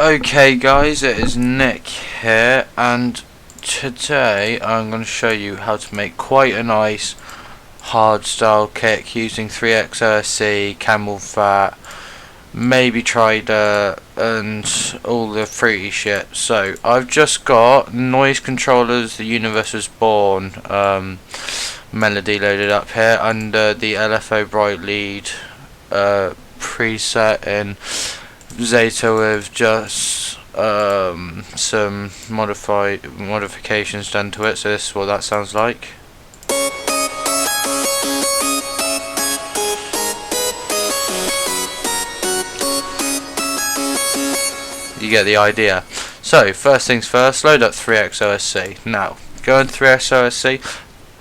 Okay guys, it is Nick here, and today I'm going to show you how to make quite a nice hardstyle kick using 3x OSC, camel fat, maybe Trider and all the fruity shit. So I've just got Noise Controllers, The Universe Was Born melody loaded up here under the LFO Bright Lead preset in Zeta with just some modifications done to it. So this is what that sounds like. You get the idea. So first things first, load up 3x OSC. Now go into 3x OSC,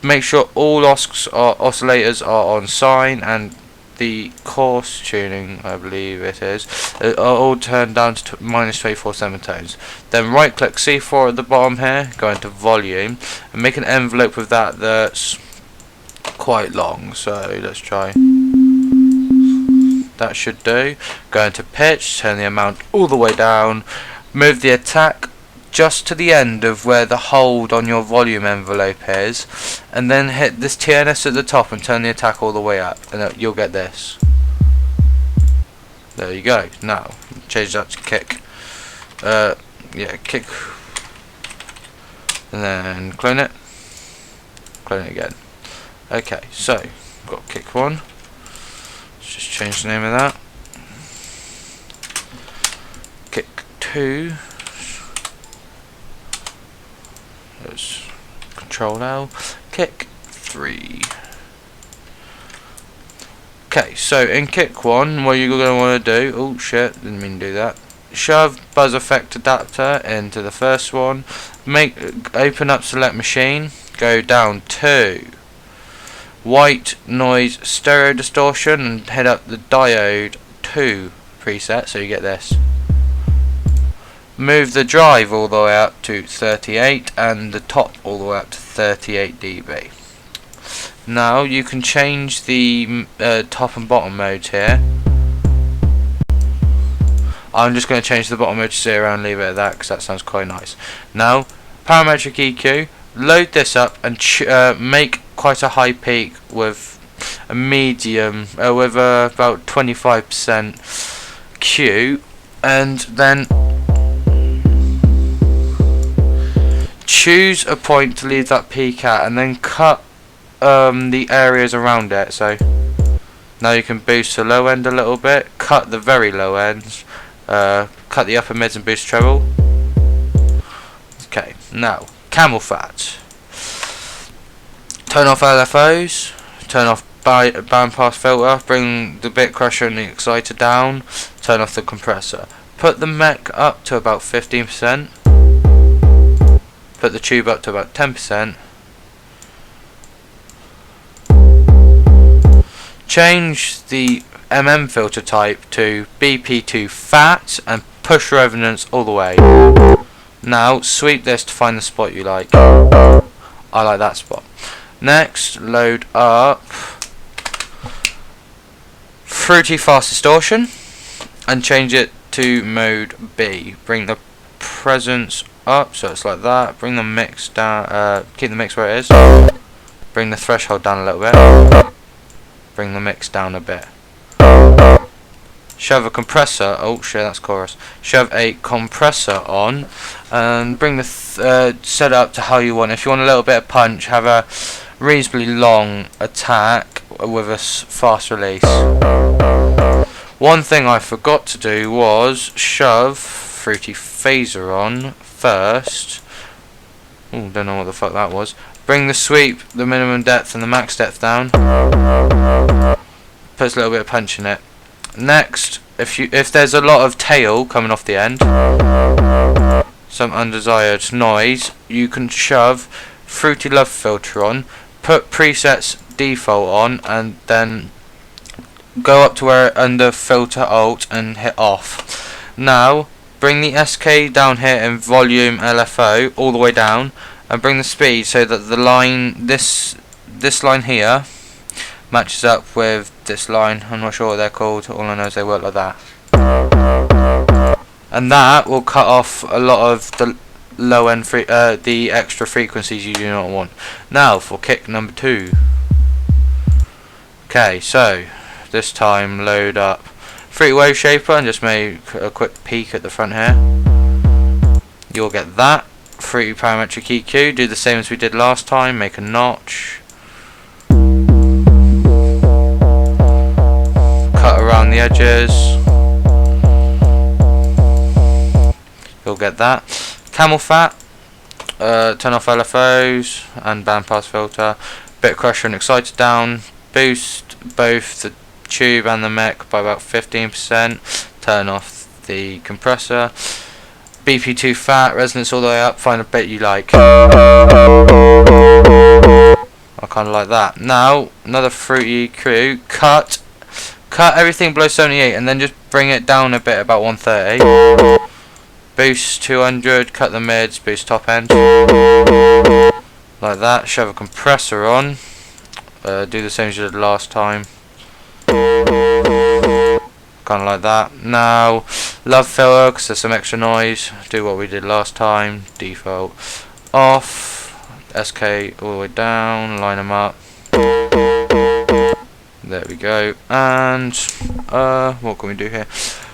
make sure all oscillators are on sine, and the coarse tuning, I believe it is, are all turned down to -24 semitones. Then right click C4 at the bottom here, go into volume and make an envelope with that that's quite long. So let's try. That should do. Go into pitch, turn the amount all the way down, move the attack just to the end of where the hold on your volume envelope is, and then hit this TNS at the top and turn the attack all the way up, and you'll get this. There you go. Now change that to kick. Yeah, kick, and then clone it again. Okay, so got kick 1. Let's just change the name of that. Kick 2. Let's Control L. Kick 3. Okay, so in kick 1, what you're going to want to do, oh shit, didn't mean to do that. Shove buzz effect adapter into the first one. Open up select machine. Go down to white noise stereo distortion and head up the diode 2 preset, so you get this. Move the drive all the way up to 38 and the top all the way up to 38 dB. Now you can change the top and bottom modes here. I'm just going to change the bottom mode to 0 and leave it at that because that sounds quite nice. Now parametric EQ, load this up and make quite a high peak with a medium with about 25% Q, and then choose a point to leave that peak at, and then cut the areas around it. So now you can boost the low end a little bit, cut the very low ends, cut the upper mids and boost treble. Okay, now camel fat. Turn off LFOs, turn off bandpass filter, bring the bit crusher and the exciter down, turn off the compressor. Put the mech up to about 15%. Put the tube up to about 10%. Change the filter type to BP2 fat and push resonance all the way. Now sweep this to find the spot you like. I like that spot. Next, load up Fruity Fast Distortion and change it to mode B. Bring the presence up so it's like that. Bring the mix down, keep the mix where it is. Bring the threshold down a little bit. Bring the mix down a bit. Shove a compressor, oh shit, that's chorus. Shove a compressor on and bring the set up to how you want. If you want a little bit of punch, have a reasonably long attack with a fast release. One thing I forgot to do was shove Fruity Phaser on first. Oh, don't know what the fuck that was. Bring the sweep, the minimum depth and the max depth down. Puts a little bit of punch in it. Next, if there's a lot of tail coming off the end, some undesired noise, you can shove Fruity Love filter on, put presets default on, and then go up to where under filter alt and hit off. Now bring the SK down here in volume LFO all the way down, and bring the speed so that the line, this line here, matches up with this line. I'm not sure what they're called, all I know is they work like that. and that will cut off a lot of the low end the extra frequencies you do not want. Now for kick number 2. Okay, so this time load up Fruity Wave Shaper and just make a quick peek at the front here. You'll get that. Fruity Parametric EQ, do the same as we did last time, make a notch. Cut around the edges. You'll get that. Camel Fat, turn off LFOs and bandpass filter. Bit crusher and exciter down. Boost both the tube and the mech by about 15%. Turn off the compressor. BP2 fat, resonance all the way up, find a bit you like. I kinda like that. Now, another fruity crew, cut everything below 78 and then just bring it down a bit, about 130. Boost 200, cut the mids, boost top end. Like that, shove a compressor on. Do the same as you did last time. Kind of like that. Now, love filter, because there's some extra noise. Do what we did last time. Default off. SK all the way down. Line them up. There we go. And what can we do here?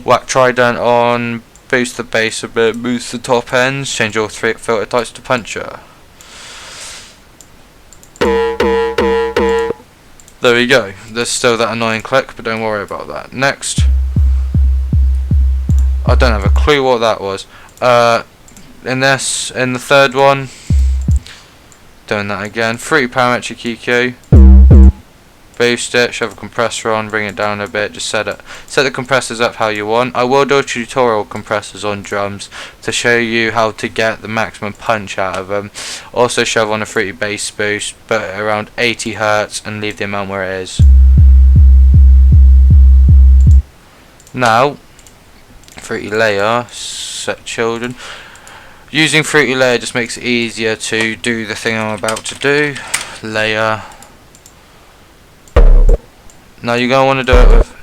Whack Trident on. Boost the bass a bit. Boost the top ends. Change all 3 filter types to puncher. There we go. There's still that annoying click, but don't worry about that. Next. I don't have a clue what that was. In the third one, doing that again. Fruity Parametric EQ. Boost it, shove a compressor on, bring it down a bit. Just set the compressors up how you want. I will do a tutorial compressors on drums to show you how to get the maximum punch out of them. Also shove on a fruity bass boost, but around 80 Hz, and leave the amount where it is. Now, Fruity Layer, set children. Using Fruity Layer just makes it easier to do the thing I'm about to do. Layer. Now you're going to want to do it with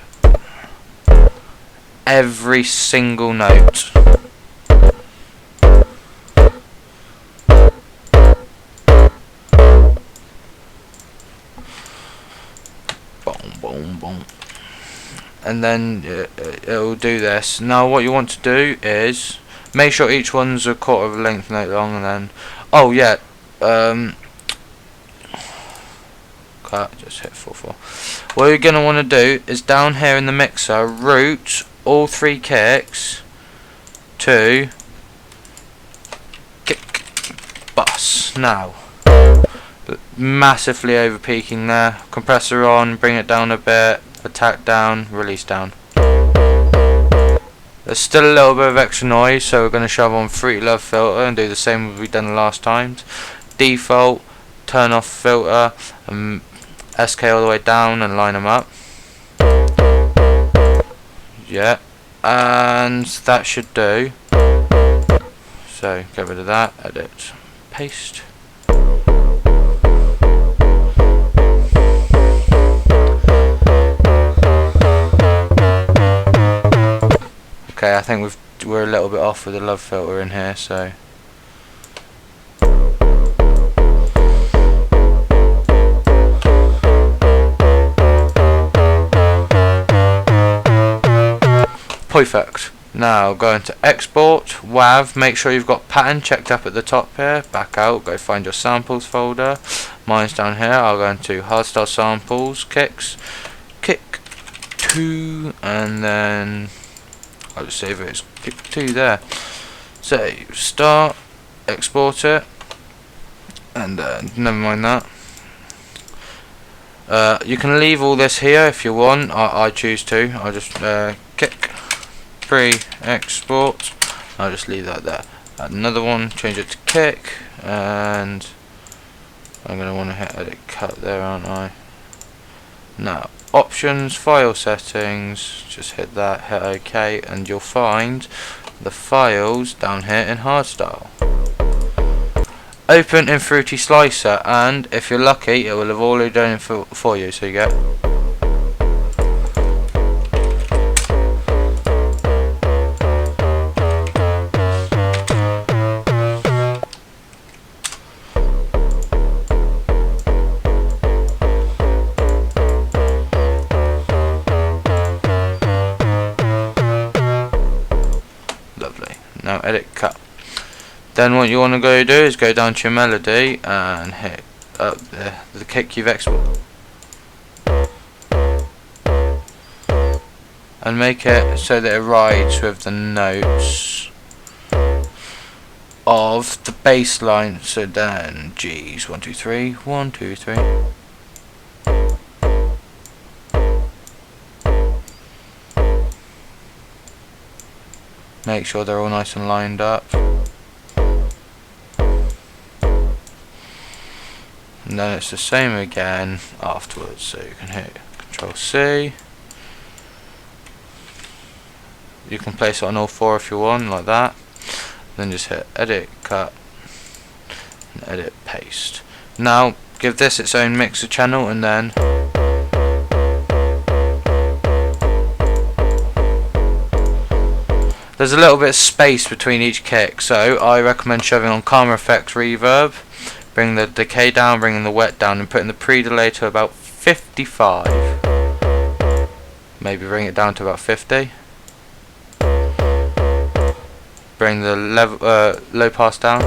every single note. Boom, boom, boom. And then it will do this. Now what you want to do is make sure each one's a quarter of a length note long, and then just hit 4/4. What you're going to want to do is down here in the mixer, route all 3 kicks to kick, bus. Now, massively over peaking there. Compressor on, bring it down a bit, attack down, release down. There's still a little bit of extra noise, so we're going to shove on Fruity Love filter and do the same as we've done the last times. Default, turn off filter, SK all the way down and line them up. Yeah, and that should do. So get rid of that, edit, paste. Okay, I think we're a little bit off with the love filter in here, so. Perfect. Now going to export, WAV, make sure you've got pattern checked up at the top here, back out, go find your samples folder, mine's down here, I'll go into Hardstyle samples, kicks, kick 2, and then I'll just save it as kick 2 there. So start, export it, and never mind that. You can leave all this here if you want, I choose to, I'll just kick pre-export, I'll just leave that there. Add another one, change it to kick, and I'm going to want to hit edit cut there, aren't I? Now, options, file settings, just hit that, hit OK, and you'll find the files down here in Hardstyle. Open in Fruity Slicer, and if you're lucky, it will have already done it for you, so you get Now edit cut. Then what you want to go do is go down to your melody and hit up the kick you've exported. And make it so that it rides with the notes of the bass line. So then G's 1 2 3 1 2 3. Make sure they're all nice and lined up. And then it's the same again afterwards. So you can hit Control C. You can place it on all four if you want, like that. Then just hit edit, cut, and edit, paste. Now give this its own mixer channel, and then there's a little bit of space between each kick, so I recommend shoving on Karma Effects Reverb, bring the decay down, bringing the wet down, and putting the pre-delay to about 55. Maybe bring it down to about 50. Bring the level, low pass down,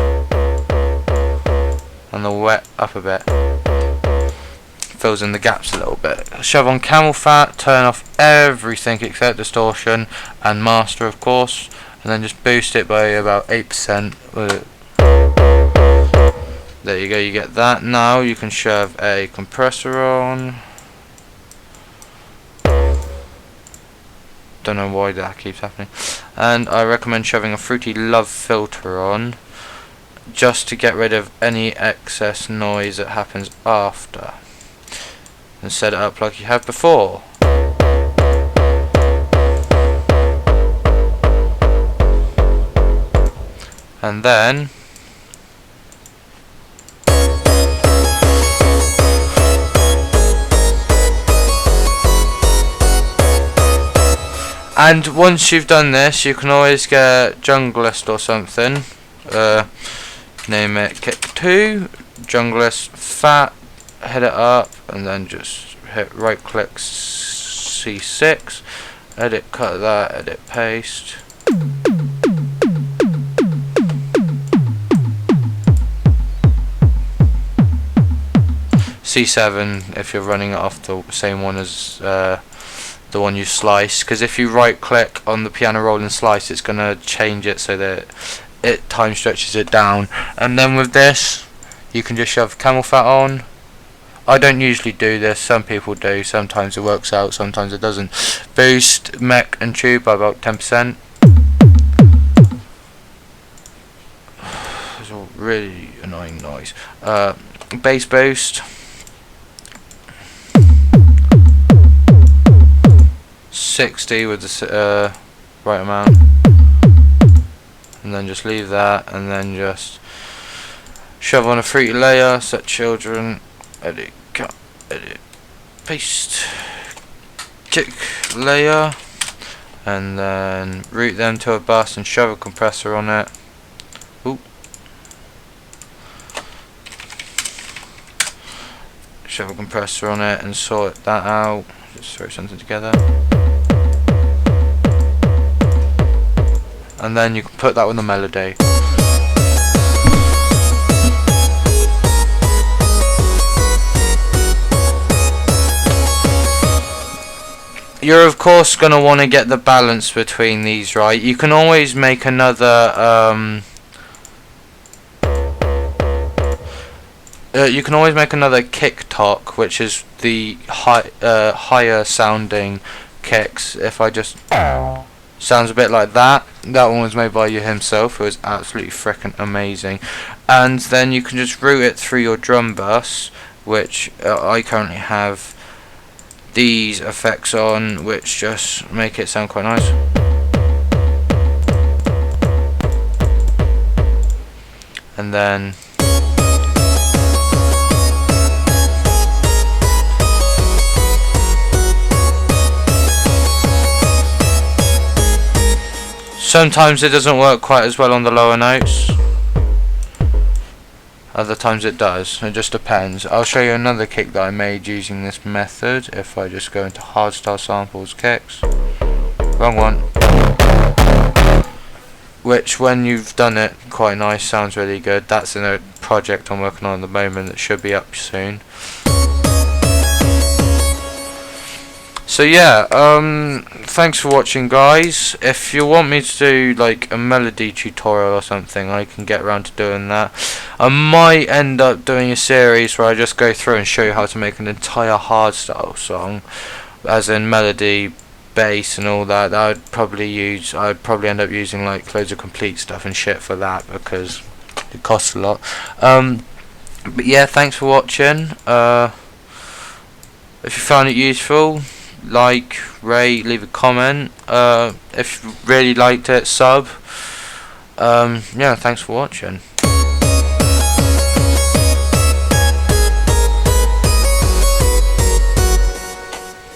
and the wet up a bit. Fills in the gaps a little bit. Shove on camel fat, turn off everything except distortion and master, of course, and then just boost it by about 8%. There you go, you get that. Now you can shove a compressor on. Don't know why that keeps happening. And I recommend shoving a Fruity Love filter on, just to get rid of any excess noise that happens after, and set it up like you have before. And then once you've done this, you can always get Junglist or something, name it Kick 2, Junglist Fat, hit it up, and then just hit right click C6, edit, cut that, edit, paste. C7 if you're running it off the same one as the one you slice, because if you right click on the piano roll and slice, it's going to change it so that it time stretches it down. And then with this you can just shove camel fat on. I don't usually do this, some people do, sometimes it works out, sometimes it doesn't. Boost mech and tube by about 10%. It's a really annoying noise. Bass boost 60 with the right amount, and then just leave that, and then just shove on a fruity layer, set children, edit, cut, edit, paste, kick layer, and then route them to a bus and shove a compressor on it. Ooh. Shove a compressor on it and sort that out. Just throw something together. And then you can put that with the melody. You're of course going to want to get the balance between these right. You can always make another kick talk, which is the higher sounding kicks. If I just sounds a bit like that. That one was made by you himself. It was absolutely freaking amazing. And then you can just route it through your drum bus, which I currently have these effects on, which just make it sound quite nice. And then sometimes it doesn't work quite as well on the lower notes. Other times it does. It just depends. I'll show you another kick that I made using this method. If I just go into Hardstyle samples kicks. Wrong one. which when you've done it, quite nice, sounds really good. That's in a project I'm working on at the moment that should be up soon. So yeah, thanks for watching, guys. If you want me to do like a melody tutorial or something, I can get around to doing that. I might end up doing a series where I just go through and show you how to make an entire hardstyle song, as in melody, bass and all that. I'd probably end up using like loads of complete stuff and shit for that, because it costs a lot. But yeah, thanks for watching. If you found it useful, like, rate, leave a comment. If you really liked it, sub. Yeah, thanks for watching.